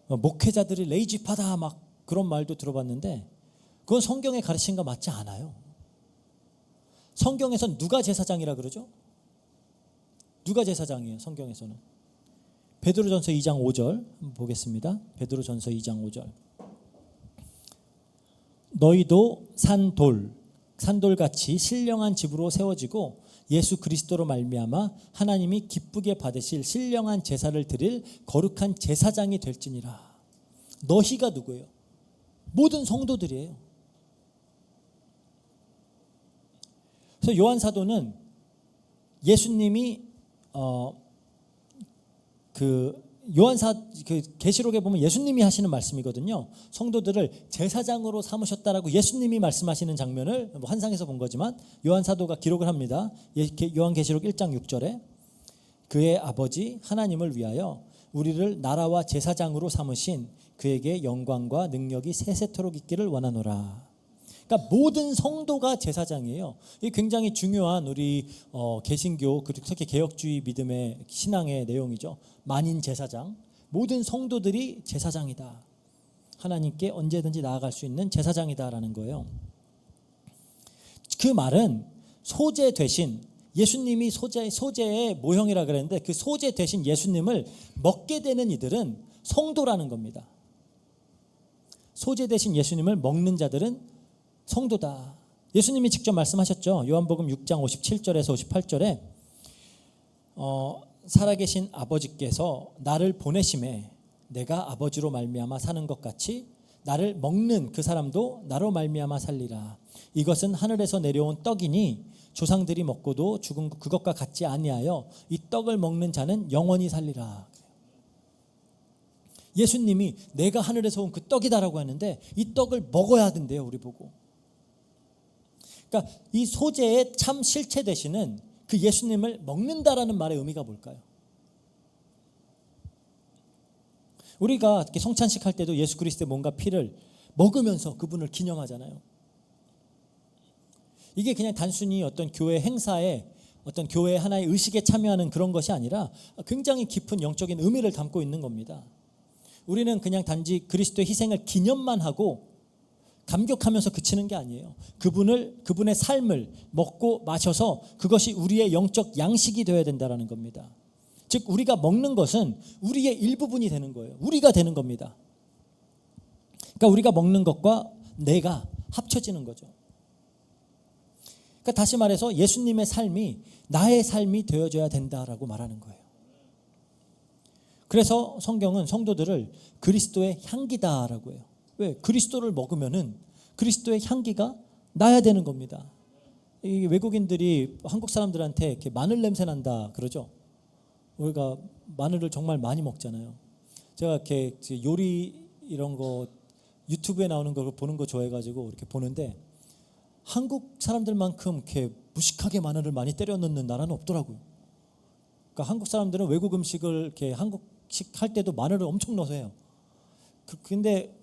목회자들이 레이지파다 막 그런 말도 들어봤는데 그건 성경의 가르침과 맞지 않아요. 성경에서는 누가 제사장이라 그러죠? 누가 제사장이에요? 성경에서는 베드로전서 2장 5절 한번 보겠습니다. 베드로전서 2장 5절. 너희도 산돌같이 신령한 집으로 세워지고 예수 그리스도로 말미암아 하나님이 기쁘게 받으실 신령한 제사를 드릴 거룩한 제사장이 될지니라. 너희가 누구예요? 모든 성도들이에요. 그래서 요한 사도는 예수님이 계시록에 보면 예수님이 하시는 말씀이거든요. 성도들을 제사장으로 삼으셨다라고 예수님이 말씀하시는 장면을 환상에서 본 거지만 요한 사도가 기록을 합니다. 요한계시록 1장 6절에 그의 아버지 하나님을 위하여 우리를 나라와 제사장으로 삼으신 그에게 영광과 능력이 세세토록 있기를 원하노라. 그러니까 모든 성도가 제사장이에요. 이게 굉장히 중요한 우리 개신교, 그리고 특히 개혁주의 믿음의 신앙의 내용이죠. 만인 제사장, 모든 성도들이 제사장이다. 하나님께 언제든지 나아갈 수 있는 제사장이다라는 거예요. 그 말은 소재 대신 예수님이 소재의 모형이라 그랬는데 그 소재 대신 예수님을 먹게 되는 이들은 성도라는 겁니다. 소재 대신 예수님을 먹는 자들은 성도다. 예수님이 직접 말씀하셨죠. 요한복음 6장 57절에서 58절에 살아계신 아버지께서 나를 보내심에 내가 아버지로 말미암아 사는 것 같이 나를 먹는 그 사람도 나로 말미암아 살리라. 이것은 하늘에서 내려온 떡이니 조상들이 먹고도 죽은 그것과 같지 아니하여 이 떡을 먹는 자는 영원히 살리라. 예수님이 내가 하늘에서 온 그 떡이다라고 하는데 이 떡을 먹어야 된대요, 우리 보고. 그러니까 이 소재의 참 실체 되시는 그 예수님을 먹는다라는 말의 의미가 뭘까요? 우리가 성찬식 할 때도 예수 그리스도의 몸과 피를 먹으면서 그분을 기념하잖아요. 이게 그냥 단순히 어떤 교회 행사에 어떤 교회 하나의 의식에 참여하는 그런 것이 아니라 굉장히 깊은 영적인 의미를 담고 있는 겁니다. 우리는 그냥 단지 그리스도의 희생을 기념만 하고 감격하면서 그치는 게 아니에요. 그분의 삶을 먹고 마셔서 그것이 우리의 영적 양식이 되어야 된다는 겁니다. 즉 우리가 먹는 것은 우리의 일부분이 되는 거예요. 우리가 되는 겁니다. 그러니까 우리가 먹는 것과 내가 합쳐지는 거죠. 그러니까 다시 말해서 예수님의 삶이 나의 삶이 되어줘야 된다라고 말하는 거예요. 그래서 성경은 성도들을 그리스도의 향기다라고 해요. 왜? 그리스도를 먹으면은 그리스도의 향기가 나야 되는 겁니다. 이 외국인들이 한국 사람들한테 이렇게 마늘 냄새 난다 그러죠. 우리가 마늘을 정말 많이 먹잖아요. 제가 이렇게 요리 이런 거 유튜브에 나오는 걸 보는 거 좋아해가지고 이렇게 보는데 한국 사람들만큼 이렇게 무식하게 마늘을 많이 때려 넣는 나라는 없더라고요. 그러니까 한국 사람들은 외국 음식을 이렇게 한국식 할 때도 마늘을 엄청 넣어서 해요. 근데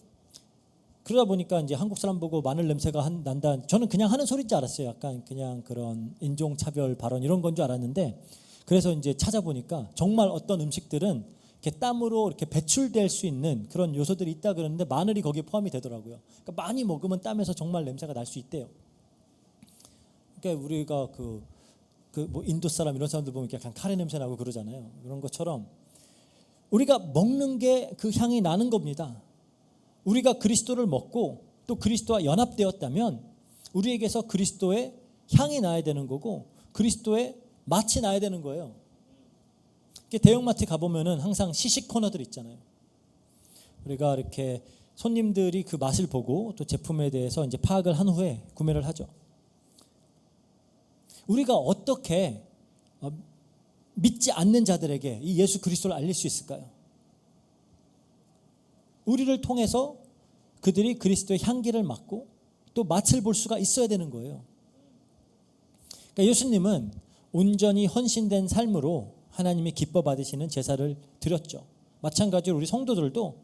그러다 보니까 이제 한국 사람 보고 마늘 냄새가 난다. 저는 그냥 하는 소리인 줄 알았어요. 약간 그냥 그런 인종차별 발언 이런 건 줄 알았는데 그래서 이제 찾아보니까 정말 어떤 음식들은 이렇게 땀으로 이렇게 배출될 수 있는 그런 요소들이 있다 그러는데 마늘이 거기에 포함이 되더라고요. 그러니까 많이 먹으면 땀에서 정말 냄새가 날 수 있대요. 그러니까 우리가 뭐 인도 사람 이런 사람들 보면 약간 카레 냄새 나고 그러잖아요. 그런 것처럼 우리가 먹는 게 그 향이 나는 겁니다. 우리가 그리스도를 먹고 또 그리스도와 연합되었다면 우리에게서 그리스도의 향이 나야 되는 거고 그리스도의 맛이 나야 되는 거예요. 대형마트 가보면은 항상 시식 코너들 있잖아요. 우리가 이렇게 손님들이 그 맛을 보고 또 제품에 대해서 이제 파악을 한 후에 구매를 하죠. 우리가 어떻게 믿지 않는 자들에게 이 예수 그리스도를 알릴 수 있을까요? 우리를 통해서 그들이 그리스도의 향기를 맡고 또 맛을 볼 수가 있어야 되는 거예요. 그러니까 예수님은 온전히 헌신된 삶으로 하나님이 기뻐 받으시는 제사를 드렸죠. 마찬가지로 우리 성도들도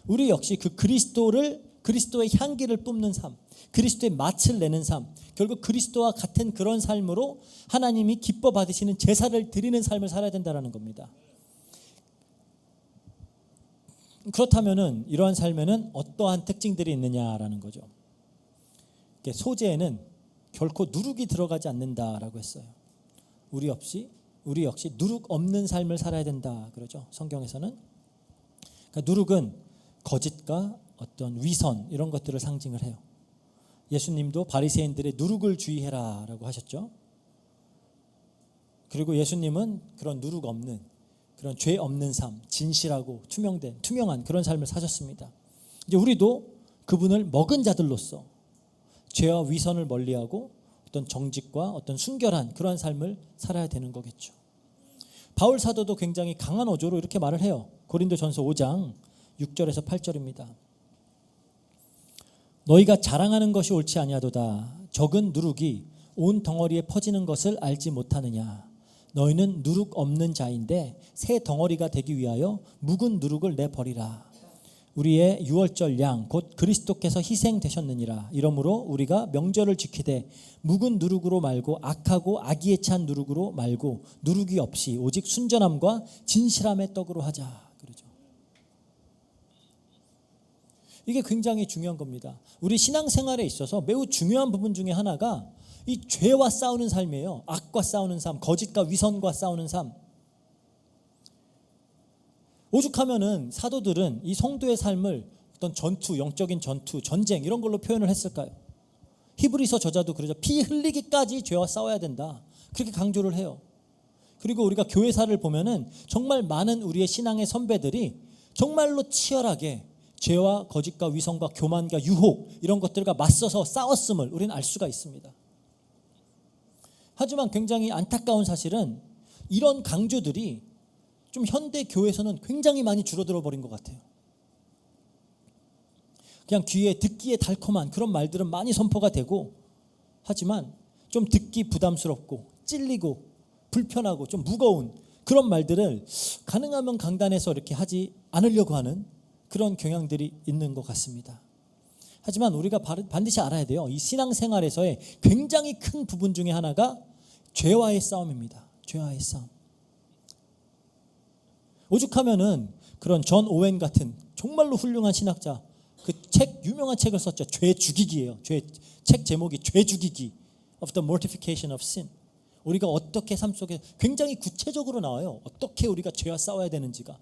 우리 역시 그 그리스도의 향기를 뿜는 삶, 그리스도의 맛을 내는 삶, 결국 그리스도와 같은 그런 삶으로 하나님이 기뻐 받으시는 제사를 드리는 삶을 살아야 된다는 겁니다. 그렇다면은 이러한 삶에는 어떠한 특징들이 있느냐라는 거죠. 소재에는 결코 누룩이 들어가지 않는다라고 했어요. 우리 역시 누룩 없는 삶을 살아야 된다 그러죠. 성경에서는. 그러니까 누룩은 거짓과 어떤 위선 이런 것들을 상징을 해요. 예수님도 바리새인들의 누룩을 주의해라라고 하셨죠. 그리고 예수님은 그런 누룩 없는 그런 죄 없는 삶, 진실하고 투명한 그런 삶을 사셨습니다. 이제 우리도 그분을 먹은 자들로서 죄와 위선을 멀리하고 어떤 정직과 어떤 순결한 그러한 삶을 살아야 되는 거겠죠. 바울 사도도 굉장히 강한 어조로 이렇게 말을 해요. 고린도전서 5장 6절에서 8절입니다. 너희가 자랑하는 것이 옳지 아니하도다. 적은 누룩이 온 덩어리에 퍼지는 것을 알지 못하느냐. 너희는 누룩 없는 자인데 새 덩어리가 되기 위하여 묵은 누룩을 내버리라. 우리의 유월절 양 곧 그리스도께서 희생되셨느니라. 이러므로 우리가 명절을 지키되 묵은 누룩으로 말고 악하고 악의에 찬 누룩으로 말고 누룩이 없이 오직 순전함과 진실함의 떡으로 하자. 그러죠. 이게 굉장히 중요한 겁니다. 우리 신앙생활에 있어서 매우 중요한 부분 중에 하나가 이 죄와 싸우는 삶이에요. 악과 싸우는 삶, 거짓과 위선과 싸우는 삶. 오죽하면은 사도들은 이 성도의 삶을 어떤 전투, 영적인 전투, 전쟁 이런 걸로 표현을 했을까요? 히브리서 저자도 그러죠. 피 흘리기까지 죄와 싸워야 된다. 그렇게 강조를 해요. 그리고 우리가 교회사를 보면은 정말 많은 우리의 신앙의 선배들이 정말로 치열하게 죄와 거짓과 위선과 교만과 유혹 이런 것들과 맞서서 싸웠음을 우리는 알 수가 있습니다. 하지만 굉장히 안타까운 사실은 이런 강조들이 좀 현대 교회에서는 굉장히 많이 줄어들어 버린 것 같아요. 그냥 듣기에 달콤한 그런 말들은 많이 선포가 되고, 하지만 좀 듣기 부담스럽고 찔리고 불편하고 좀 무거운 그런 말들을 가능하면 강단에서 이렇게 하지 않으려고 하는 그런 경향들이 있는 것 같습니다. 하지만 우리가 반드시 알아야 돼요. 이 신앙생활에서의 굉장히 큰 부분 중에 하나가 죄와의 싸움입니다. 죄와의 싸움. 오죽하면은 그런 존 오웬 같은 정말로 훌륭한 신학자, 그 유명한 책을 썼죠. 죄 죽이기예요. 책 제목이 죄 죽이기, of the mortification of sin. 우리가 어떻게 삶 속에 굉장히 구체적으로 나와요. 어떻게 우리가 죄와 싸워야 되는지가.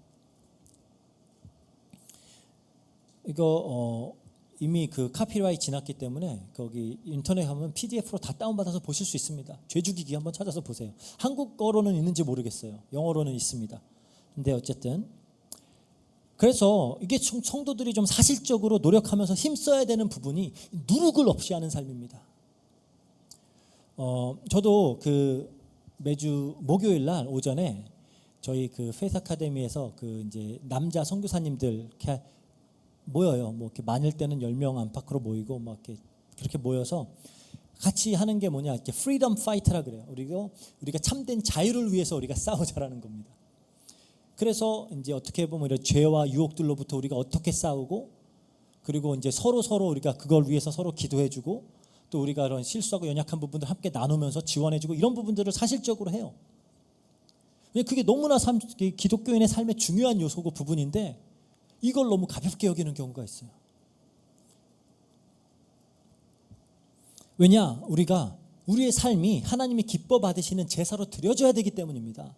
이거 이미 그 카피라이트 지났기 때문에 거기 인터넷 가면 PDF로 다 다운받아서 보실 수 있습니다. 죄 죽이기 한번 찾아서 보세요. 한국어로는 있는지 모르겠어요. 영어로는 있습니다. 근데 어쨌든 그래서 이게 성도들이 좀 사실적으로 노력하면서 힘써야 되는 부분이 누룩을 없이 하는 삶입니다. 저도 그 매주 목요일 날 오전에 저희 그 페이스 아카데미에서 그 이제 남자 선교사님들 이렇게 모여요. 뭐 이렇게 많을 때는 10명 안팎으로 모이고 막 이렇게 그렇게 모여서 같이 하는 게 뭐냐, 이렇게 프리덤 파이트라 그래요. 우리가 참된 자유를 위해서 우리가 싸우자라는 겁니다. 그래서 이제 어떻게 보면 이런 죄와 유혹들로부터 우리가 어떻게 싸우고, 그리고 이제 서로 우리가 그걸 위해서 서로 기도해주고, 또 우리가 그런 실수하고 연약한 부분들 함께 나누면서 지원해주고, 이런 부분들을 사실적으로 해요. 그게 너무나 기독교인의 삶의 중요한 요소고 부분인데 이걸 너무 가볍게 여기는 경우가 있어요. 왜냐? 우리가 우리의 삶이 하나님이 기뻐 받으시는 제사로 드려져야 되기 때문입니다.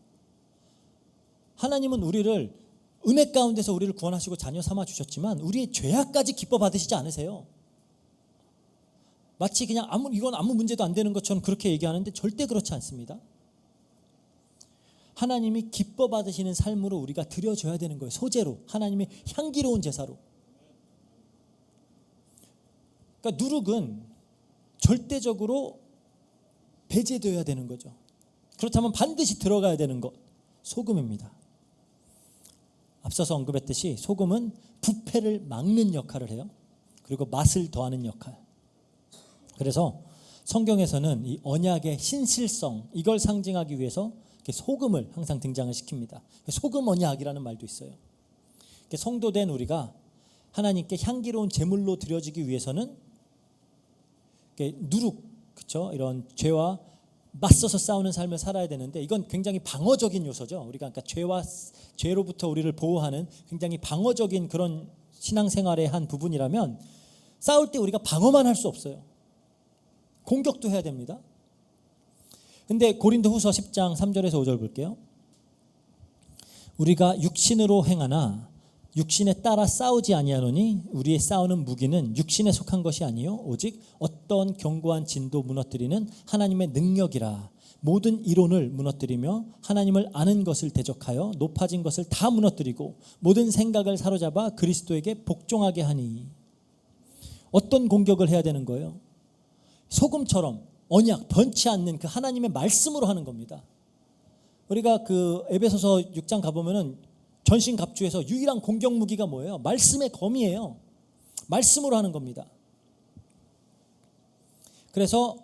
하나님은 우리를 은혜 가운데서 우리를 구원하시고 자녀 삼아 주셨지만 우리의 죄악까지 기뻐 받으시지 않으세요. 마치 그냥 이건 아무 문제도 안 되는 것처럼 그렇게 얘기하는데 절대 그렇지 않습니다. 하나님이 기뻐 받으시는 삶으로 우리가 드려져야 되는 거예요. 소재로, 하나님의 향기로운 제사로. 그러니까 누룩은 절대적으로 배제되어야 되는 거죠. 그렇다면 반드시 들어가야 되는 것, 소금입니다. 앞서서 언급했듯이 소금은 부패를 막는 역할을 해요. 그리고 맛을 더하는 역할. 그래서 성경에서는 이 언약의 신실성, 이걸 상징하기 위해서 소금을 항상 등장을 시킵니다. 소금 언약이라는 말도 있어요. 성도된 우리가 하나님께 향기로운 제물로 드려지기 위해서는 누룩, 그렇죠? 이런 죄와 맞서서 싸우는 삶을 살아야 되는데, 이건 굉장히 방어적인 요소죠. 우리가 그러니까 죄로부터 우리를 보호하는 굉장히 방어적인 그런 신앙생활의 한 부분이라면, 싸울 때 우리가 방어만 할 수 없어요. 공격도 해야 됩니다. 근데 고린도후서 10장 3절에서 5절 볼게요. 우리가 육신으로 행하나 육신에 따라 싸우지 아니하노니 우리의 싸우는 무기는 육신에 속한 것이 아니요 오직 어떤 견고한 진도 무너뜨리는 하나님의 능력이라. 모든 이론을 무너뜨리며 하나님을 아는 것을 대적하여 높아진 것을 다 무너뜨리고 모든 생각을 사로잡아 그리스도에게 복종하게 하니. 어떤 공격을 해야 되는 거예요? 소금처럼 언약, 변치 않는 그 하나님의 말씀으로 하는 겁니다. 우리가 그 에베소서 6장 가보면은 전신갑주에서 유일한 공격 무기가 뭐예요? 말씀의 검이에요. 말씀으로 하는 겁니다. 그래서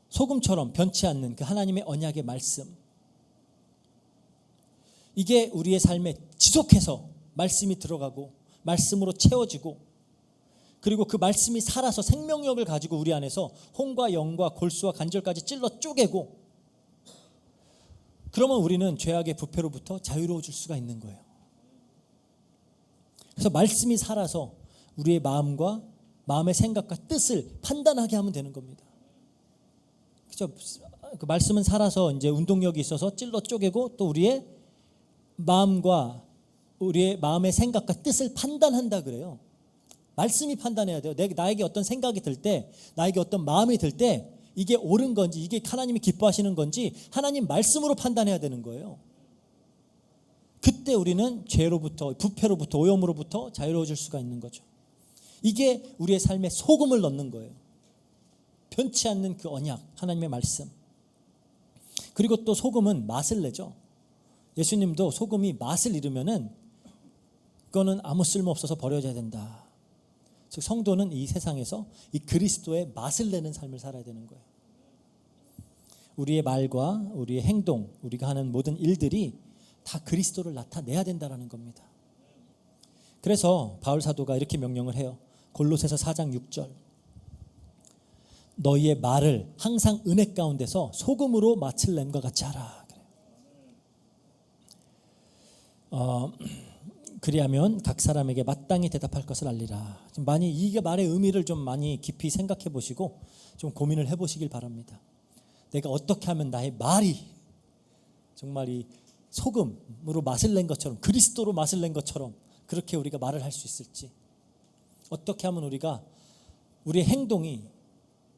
소금처럼 변치 않는 그 하나님의 언약의 말씀, 이게 우리의 삶에 지속해서 말씀이 들어가고 말씀으로 채워지고, 그리고 그 말씀이 살아서 생명력을 가지고 우리 안에서 혼과 영과 골수와 관절까지 찔러 쪼개고, 그러면 우리는 죄악의 부패로부터 자유로워질 수가 있는 거예요. 그래서 말씀이 살아서 우리의 마음과 마음의 생각과 뜻을 판단하게 하면 되는 겁니다. 그렇죠? 그 말씀은 살아서 이제 운동력이 있어서 찔러 쪼개고, 또 우리의 마음과 우리의 마음의 생각과 뜻을 판단한다 그래요. 말씀이 판단해야 돼요. 나에게 어떤 생각이 들 때, 나에게 어떤 마음이 들 때 이게 옳은 건지, 이게 하나님이 기뻐하시는 건지 하나님 말씀으로 판단해야 되는 거예요. 그때 우리는 죄로부터, 부패로부터, 오염으로부터 자유로워질 수가 있는 거죠. 이게 우리의 삶에 소금을 넣는 거예요. 변치 않는 그 언약, 하나님의 말씀. 그리고 또 소금은 맛을 내죠. 예수님도 소금이 맛을 잃으면은 그거는 아무 쓸모 없어서 버려져야 된다. 즉 성도는 이 세상에서 이 그리스도의 맛을 내는 삶을 살아야 되는 거예요. 우리의 말과 우리의 행동, 우리가 하는 모든 일들이 다 그리스도를 나타내야 된다는 겁니다. 그래서 바울 사도가 이렇게 명령을 해요. 골로새서 4장 6절. 너희의 말을 항상 은혜 가운데서 소금으로 맛을 냄과 같이 하라. 그리하면 각 사람에게 마땅히 대답할 것을 알리라. 좀 많이 이 말의 의미를 좀 많이 깊이 생각해 보시고 좀 고민을 해 보시길 바랍니다. 내가 어떻게 하면 나의 말이 정말 이 소금으로 맛을 낸 것처럼, 그리스도로 맛을 낸 것처럼 그렇게 우리가 말을 할 수 있을지, 어떻게 하면 우리의 행동이,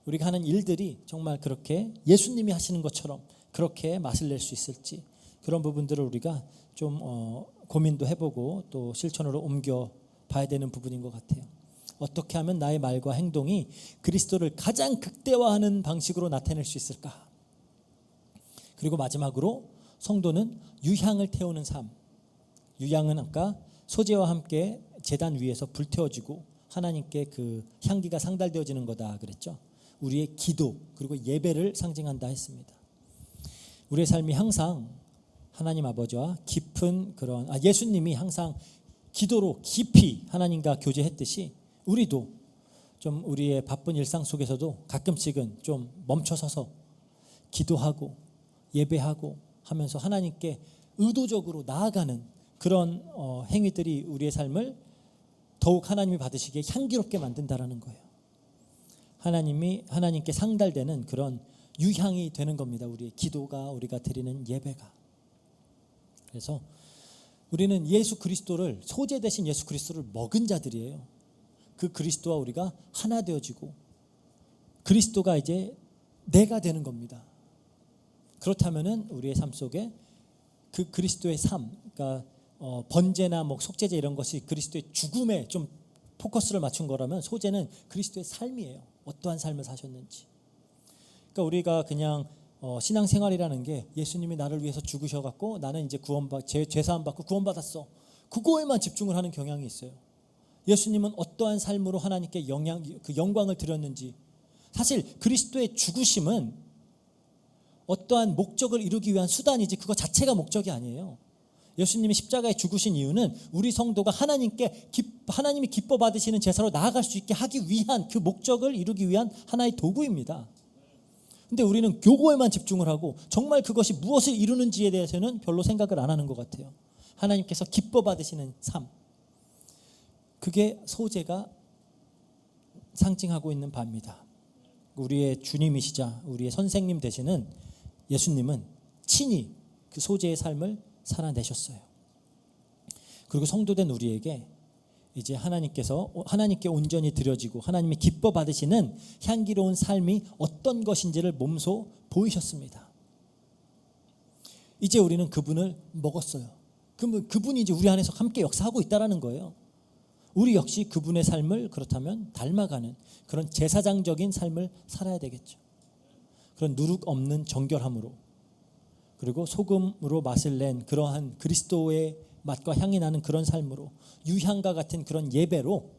우리가 하는 일들이 정말 그렇게 예수님이 하시는 것처럼 그렇게 맛을 낼 수 있을지, 그런 부분들을 우리가 좀 고민도 해보고 또 실천으로 옮겨 봐야 되는 부분인 것 같아요. 어떻게 하면 나의 말과 행동이 그리스도를 가장 극대화하는 방식으로 나타낼 수 있을까? 그리고 마지막으로 성도는 유향을 태우는 삶. 유향은 아까 소재와 함께 제단 위에서 불태워지고 하나님께 그 향기가 상달되어지는 거다 그랬죠. 우리의 기도 그리고 예배를 상징한다 했습니다. 우리의 삶이 항상 하나님 아버지와 깊은 그런 예수님이 항상 기도로 깊이 하나님과 교제했듯이 우리도 좀 우리의 바쁜 일상 속에서도 가끔씩은 좀 멈춰서서 기도하고 예배하고 하면서 하나님께 의도적으로 나아가는 그런 행위들이 우리의 삶을 더욱 하나님이 받으시기에 향기롭게 만든다라는 거예요. 하나님께 상달되는 그런 유향이 되는 겁니다. 우리의 기도가, 우리가 드리는 예배가. 그래서 우리는 예수 그리스도를, 소재 대신 예수 그리스도를 먹은 자들이에요. 그 그리스도와 우리가 하나 되어지고 그리스도가 이제 내가 되는 겁니다. 그렇다면은 우리의 삶 속에 그 그리스도의 삶, 그러니까 번제나 속죄제 이런 것이 그리스도의 죽음에 좀 포커스를 맞춘 거라면 소재는 그리스도의 삶이에요. 어떠한 삶을 사셨는지. 그러니까 우리가 그냥 신앙생활이라는 게 예수님이 나를 위해서 죽으셔갖고 나는 이제 죄사함 받고 구원받았어. 그거에만 집중을 하는 경향이 있어요. 예수님은 어떠한 삶으로 하나님께 그 영광을 드렸는지. 사실 그리스도의 죽으심은 어떠한 목적을 이루기 위한 수단이지 그거 자체가 목적이 아니에요. 예수님이 십자가에 죽으신 이유는 우리 성도가 하나님이 기뻐 받으시는 제사로 나아갈 수 있게 하기 위한 그 목적을 이루기 위한 하나의 도구입니다. 근데 우리는 교고에만 집중을 하고 정말 그것이 무엇을 이루는지에 대해서는 별로 생각을 안 하는 것 같아요. 하나님께서 기뻐 받으시는 삶, 그게 소재가 상징하고 있는 바입니다. 우리의 주님이시자 우리의 선생님 되시는 예수님은 친히 그 소재의 삶을 살아내셨어요. 그리고 성도된 우리에게 이제 하나님께 온전히 드려지고 하나님이 기뻐 받으시는 향기로운 삶이 어떤 것인지를 몸소 보이셨습니다. 이제 우리는 그분을 먹었어요. 그분이 이제 우리 안에서 함께 역사하고 있다라는 거예요. 우리 역시 그분의 삶을 그렇다면 닮아가는 그런 제사장적인 삶을 살아야 되겠죠. 그런 누룩 없는 정결함으로, 그리고 소금으로 맛을 낸 그러한 그리스도의 맛과 향이 나는 그런 삶으로, 유향과 같은 그런 예배로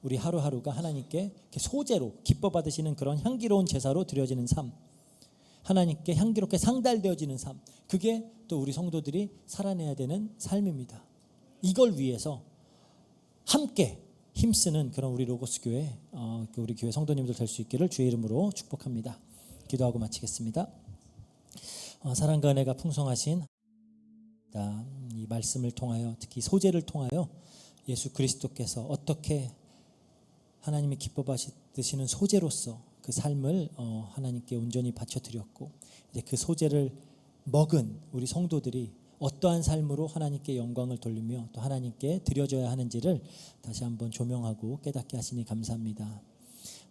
우리 하루하루가 하나님께 소재로 기뻐 받으시는 그런 향기로운 제사로 드려지는 삶, 하나님께 향기롭게 상달되어지는 삶, 그게 또 우리 성도들이 살아내야 되는 삶입니다. 이걸 위해서 함께 힘쓰는 그런 우리 로고스 교회, 우리 교회 성도님들 될 수 있기를 주의 이름으로 축복합니다. 기도하고 마치겠습니다. 사랑과 은혜가 풍성하신 이 말씀을 통하여, 특히 소재를 통하여 예수 그리스도께서 어떻게 하나님이 기뻐 받으시는 소재로서 그 삶을 하나님께 온전히 바쳐드렸고, 이제 그 소재를 먹은 우리 성도들이 어떠한 삶으로 하나님께 영광을 돌리며 또 하나님께 드려져야 하는지를 다시 한번 조명하고 깨닫게 하시니 감사합니다.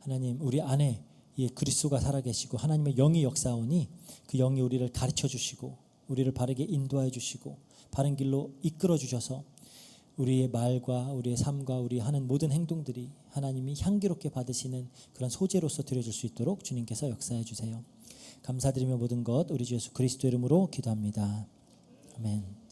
하나님, 우리 안에 이 그리스도가 살아계시고 하나님의 영이 역사하오니 그 영이 우리를 가르쳐 주시고 우리를 바르게 인도하여 주시고 바른 길로 이끌어 주셔서 우리의 말과 우리의 삶과 우리 하는 모든 행동들이 하나님이 향기롭게 받으시는 그런 소재로서 드려질 수 있도록 주님께서 역사해 주세요. 감사드리며 모든 것 우리 주 예수 그리스도 이름으로 기도합니다. 아멘.